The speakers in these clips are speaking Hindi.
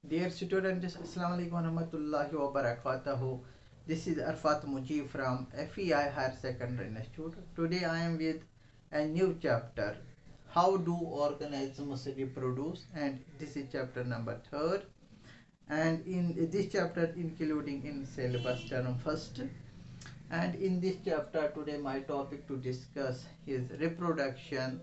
Dear students, Assalamu alaikum warahmatullahi wabarakatuh. This is Arfat Mujib from FEI Higher Secondary Institute. Today I am with a new chapter, How do organisms reproduce? And this is chapter number 3rd. And in this chapter, including in syllabus term first. And in this chapter today my topic to discuss is reproduction,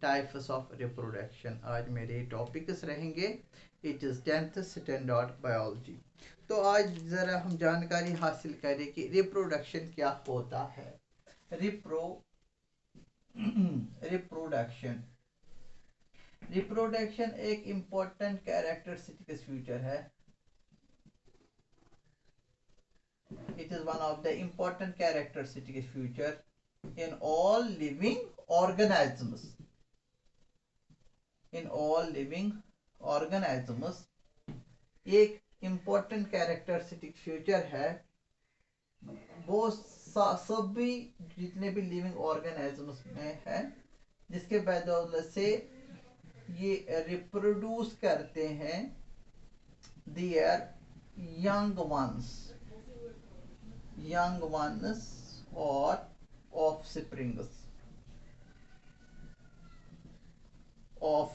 types of reproduction. आज मेरे टॉपिक्स रहेंगे। It is 10th standard biology. तो आज ज़रा हम जानकारी हासिल करें कि रिप्रोडक्शन क्या होता है। रिप्रोडक्शन रिप्रोडक्शन एक इम्पोर्टेंट कैरेक्टरिस्टिक फ्यूचर है। It is one of the important characteristic future in all living organisms. In all living organisms एक इम्पोर्टेंट कैरेक्टरिस्टिक फीचर है। वो सभी जितने भी लिविंग ऑर्गेनिजम्स में है, जिसके बदौलत से ये रिप्रोड्यूस करते हैं देयर यंग वंस और offsprings of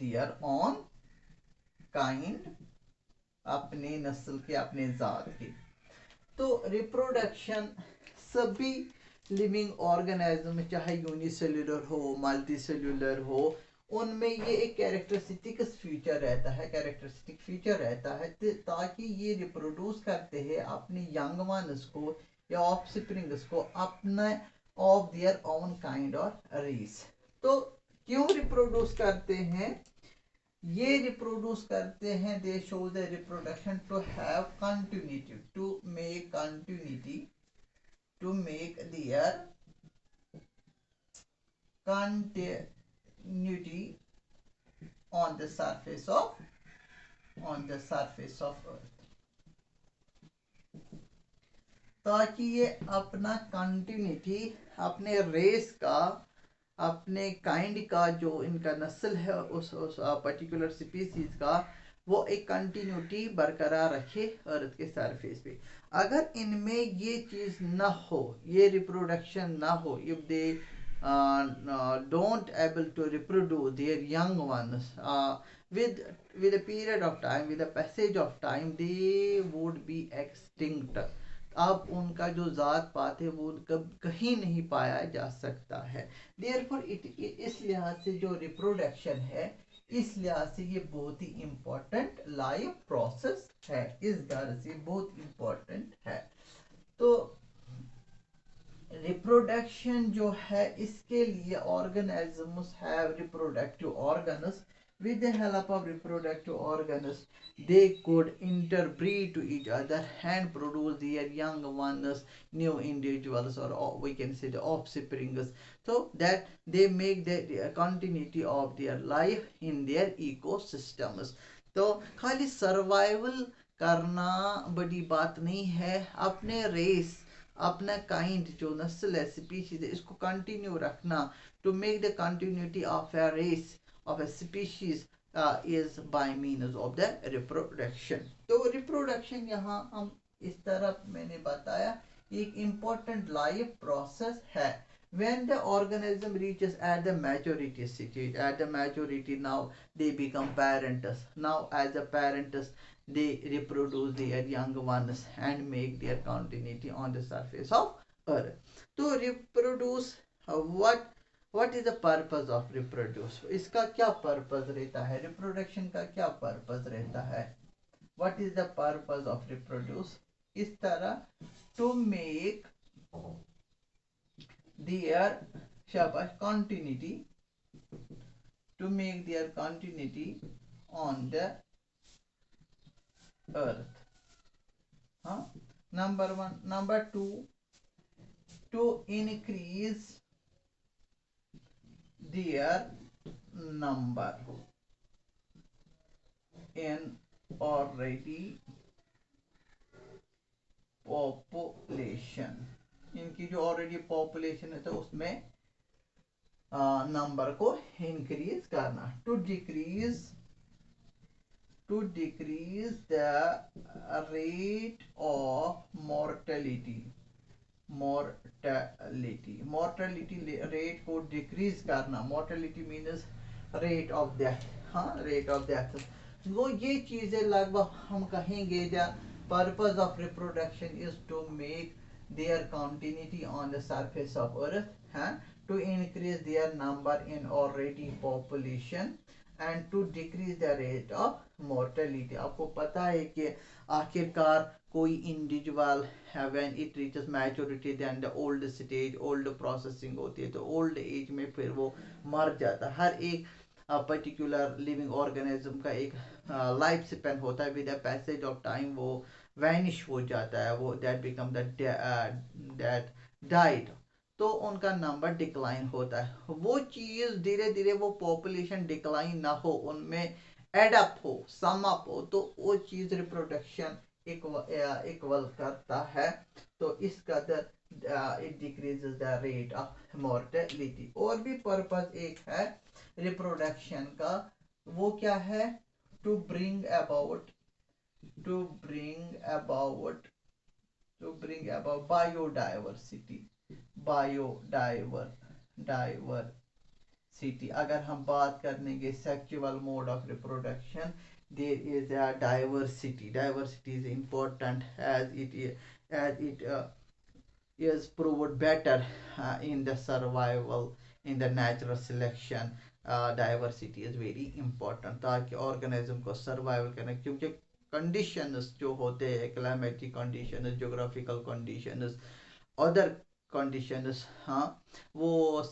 their own kind, अपने नस्ल के, अपने जात के। तो रिप्रोडक्शन सभी लिविंग ऑर्गेनिज्म चाहे यूनिसेल्युलर हो मल्टी सेल्युलर हो, उनमें ये एक कैरेक्टरिस्टिक फीचर रहता है ताकि ये रिप्रोड्यूस करते हैं अपनी यंग वंस को या ऑफस्प्रिंग्स को अपना ऑफ देयर ओन काइंड और रेस। तो क्यों रिप्रोड्यूस करते हैं? ये रिप्रोड्यूस करते हैं, they show the reproduction to have continuity, to make their continuity on the surface of earth, ताकि ये अपना कंटिन्यूटी, अपने रेस का, अपने काइंड का, जो इनका नस्ल है उस पर्टिकुलर स्पीसीज का, वो एक कंटिन्यूटी बरकरार रखे अर्थ के सरफेस पे। अगर इनमें ये चीज़ ना हो, ये रिप्रोडक्शन ना हो, if they don't able to reproduce their young ones with a period of time, with the passage of time, they would be extinct। अब उनका जो जात पात है वो कहीं नहीं पाया जा सकता है। देयरफॉर इस लिहाज से जो रिप्रोडक्शन है, इस लिहाज से ये बहुत ही इम्पोर्टेंट लाइफ प्रोसेस है, इस तरह से बहुत इम्पोर्टेंट है। तो रिप्रोडक्शन जो है, इसके लिए organisms have reproductive organs. With the help of reproductive organs, they could interbreed to each other and produce their young ones, new individuals, or we can say the offsprings, so that they make the continuity of their life in their ecosystems। तो खाली सर्वाइवल करना बड़ी बात नहीं है, अपने रेस, अपना काइंड, जो नस्ल है, स्पीशीज है, इसको कंटिन्यू रखना, to make the continuity of a race, of a species is by means of the reproduction। तो reproduction यहाँ हम इस तरह मैंने बताया एक important life process है। When the organism reaches at the maturity stage, at the maturity, now they become parents. Now as the parents, they reproduce their young ones and make their continuity on the surface of earth। तो reproduce what is the purpose of reproduce? इसका क्या पर्पस रहता है? रिप्रोडक्शन का क्या पर्पस रहता है? What is the purpose of reproduce? इस तरह to make their continuity, to make their continuity on the earth। हाँ, number one। number two, to increase their number in already population। इनकी जो ऑलरेडी पॉपुलेशन है तो उसमें नंबर को इंक्रीज करना, to decrease the rate of mortality rate को डिक्रीज करना। Mortality means rate of death, हाँ रेट ऑफ डेथ। वो ये चीजें लगभग हम कहेंगे the purpose of reproduction is to make their continuity on the surface of earth, हाँ, to increase their number in already population and to decrease the rate of mortality. आपको पता है कि आखिरकार कोई individual when it reaches maturity then the old stage, old processing होती है, तो ओल्ड एज में फिर वो मर जाता है। हर एक पर्टिकुलर लिविंग ऑर्गेनिज्म का एक लाइफ स्पेन होता है, with the passage of time वो वैनिश हो जाता है, वो दैट बिकम दैट डाइड, तो उनका नंबर डिक्लाइन होता है। वो चीज धीरे धीरे वो पॉपुलेशन डिक्लाइन ना हो, उनमें एडअप हो, सम अप हो, तो वो चीज रिप्रोडक्शन इक्वल करता है। तो इस कदर it decreases the rate of mortality. और भी पर्पस एक है रिप्रोडक्शन का, वो क्या है, to bring about biodiversity, diversity. अगर हम बात करेंगे sexual mode of reproduction, there is a diversity is important as it is proved better in the survival in the natural selection। Diversity is very important, ताकि ऑर्गेनिज्म को सर्वाइवल करना, क्योंकि कंडीशंस जो होते हैं, climatic conditions, geographical conditions, other conditions, हाँ, वो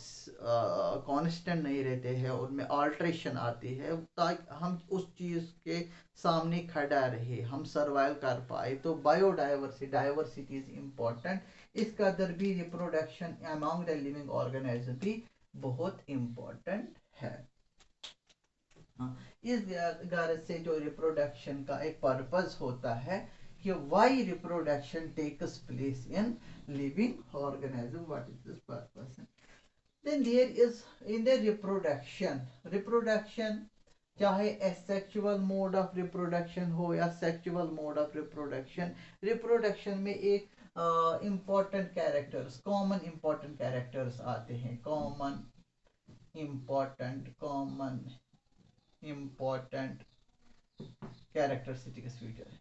कांस्टेंट नहीं रहते हैं, उनमें अल्ट्रेशन आती है, ताकि हम उस चीज़ के सामने खड़ा रहे, हम सर्वाइव कर पाए। तो डाइवर्सिटी इज इम्पोर्टेंट। इसका अदर भी reproduction among the living organism भी बहुत इम्पोर्टेंट है। हाँ, इस गारज से जो रिप्रोडक्शन का एक पर्पस होता है कि why reproduction takes place in living organism, what is this purpose. Then there is in the reproduction चाहे एसेक्सुअल मोड ऑफ रिप्रोडक्शन हो या सेक्सुअल मोड ऑफ रिप्रोडक्शन में एक important characters, common important characters आते हैं, कॉमन इम्पोर्टेंट कैरेक्टरिस्टिक्स फीचर।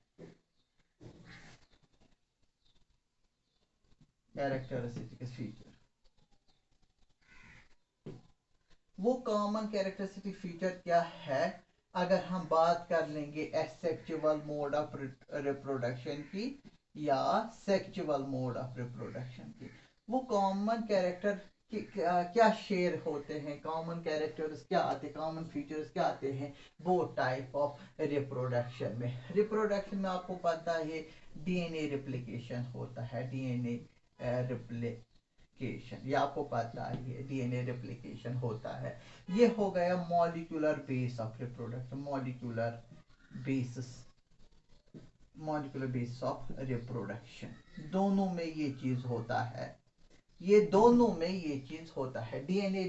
वो कॉमन कैरेक्टरिस्टिक फीचर क्या है? अगर हम बात कर लेंगे एसेक्सुअल मोड ऑफ रिप्रोडक्शन की या सेक्सुअल मोड ऑफ रिप्रोडक्शन की, वो कॉमन कैरेक्टर क्या शेयर होते हैं, कॉमन कैरेक्टर्स क्या आते हैं, कॉमन फीचर्स क्या आते हैं वो टाइप ऑफ रिप्रोडक्शन में। रिप्रोडक्शन में आपको पता है डीएनए रिप्लिकेशन होता है, डीएनए रिप्लिकेशन, ये आपको पता है डीएनए रिप्लिकेशन होता है। ये हो गया molecular base of reproduction, molecular basis of reproduction. दोनों में ये चीज होता है, DNA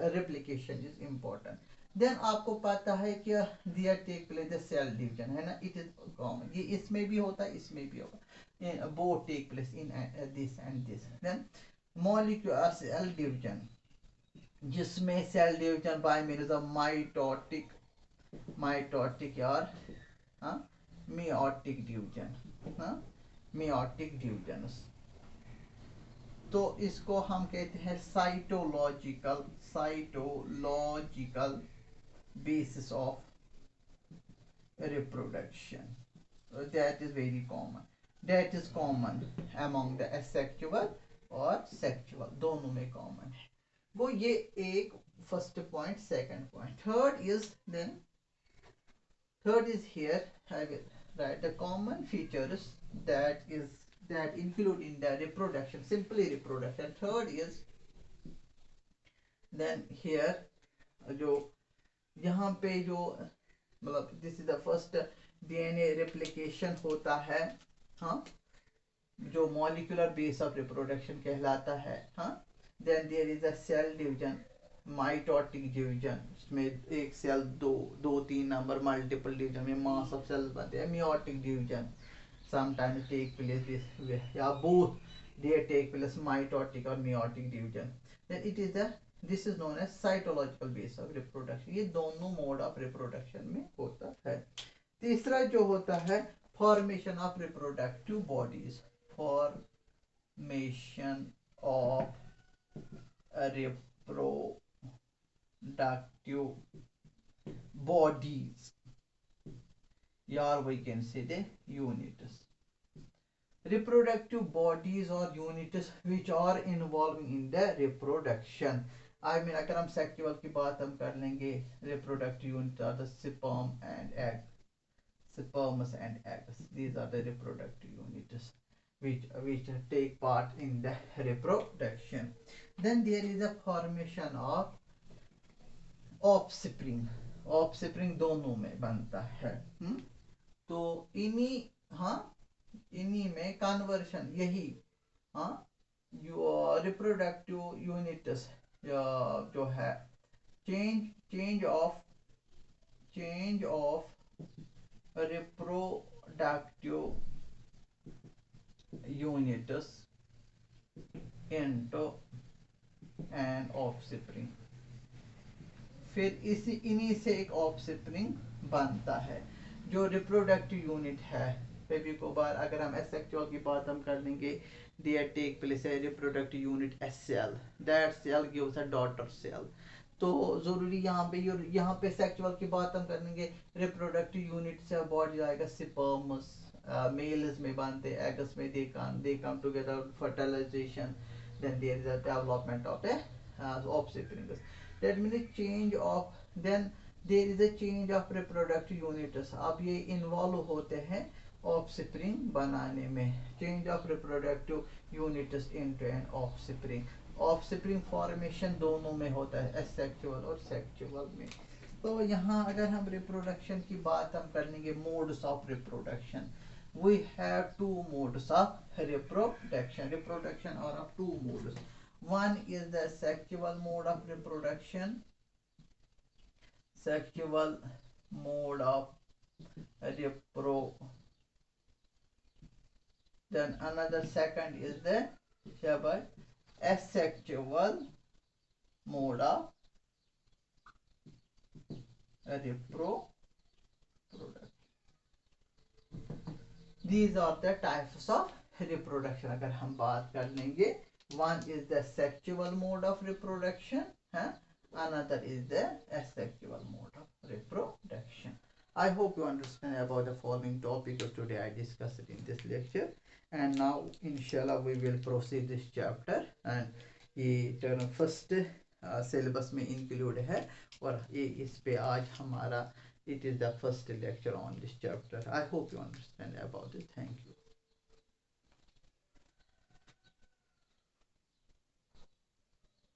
replication is important. Then आपको पता है कि there take place the cell division, है ना, इट इज कॉमन, ये इसमें भी होता है, इसमें भी होगा, both take place in this and this. Then molecular cell division, जिसमें cell division by means of mitotic और मियोटिक डिवीजन, तो इसको हम कहते हैं cytological basis of reproduction. That is very common, that is common among the asexual और सेक्सुअल, दोनों में कॉमन है वो। ये एक first point. Second point, third is here, I will write the common features that include in the reproduction, simply reproduction. Third is then here जो यहाँ पे जो मतलब this is the first DNA replication होता है, हाँ, जो मॉलिक्यूलर बेस ऑफ रिप्रोडक्शन कहलाता है, हाँ। Then there is a cell division, mitotic division, इसमें एक सेल दो तीन नंबर मल्टीपल डिवीजन में मास ऑफ सेल्स बनते हैं. Meiotic division sometimes take place this way, yeah, both they take place mitotic or meiotic division. Then it is the this is known as cytological base of reproduction. ये दोनों मोड ऑफ रिप्रोडक्शन में होता है. तीसरा जो होता है formation of reproductive bodies, formation of reproductive bodies, or we can say the units. Reproductive bodies or units which are involved in the reproduction. I mean अगर हम सेक्सुअल की बात हम कर लेंगे, reproductive units are the sperm and egg, sperms and eggs. These are the reproductive units which take part in the reproduction. Then there is a formation of offspring. offspring दोनों में बनता है. तो इन्हीं इन्हीं में कन्वर्शन, यही रिप्रोडक्टिव यूनिट्स जो है change of reproductive units into an offspring. फिर इन्हीं से एक ऑफस्प्रिंग बनता है. जो रिप्रोडक्टिव यूनिट है, कभी कभार अगर हम एसेक्सुअल की बात हम कर लेंगे, there take place a reproductive unit a cell, that cell gives a daughter cell. तो जरूरी यहाँ पे सेक्सुअल की बात हम कर लेंगे, रिप्रोडक्टिव यूनिट से बॉडी आएगा स्पर्म्स, मेल्स में बनते, एग्स में they come together fertilization, then there is a development of a offspring. That means change of, then there is a change of reproductive units. अब ये इन्वॉल्व होते हैं ऑफस्प्रिंग बनाने में. Change of reproductive units into an offspring. Offspring formation दोनों में होता है, एसेक्सुअल और सेक्सुअल में. तो यहाँ अगर हम रिप्रोडक्शन की बात हम कर लेंगे, modes of reproduction, we have two modes of reproduction are of two modes. One is the sexual mode of reproduction, sexual mode of reproduction. Then another second is the asexual mode of reproduction. These are the types of reproduction. अगर हम बात कर लेंगे, one is the sexual mode of reproduction, another is the asexual mode of reproduction. I hope you understand about the following topic of today I discussed it in this lecture. And now inshallah we will proceed this chapter, and ये फर्स्ट सिलेबस में इंक्लूड है, और ये इस पे आज हमारा it is the first lecture on this chapter. I hope you understand about it. Thank you.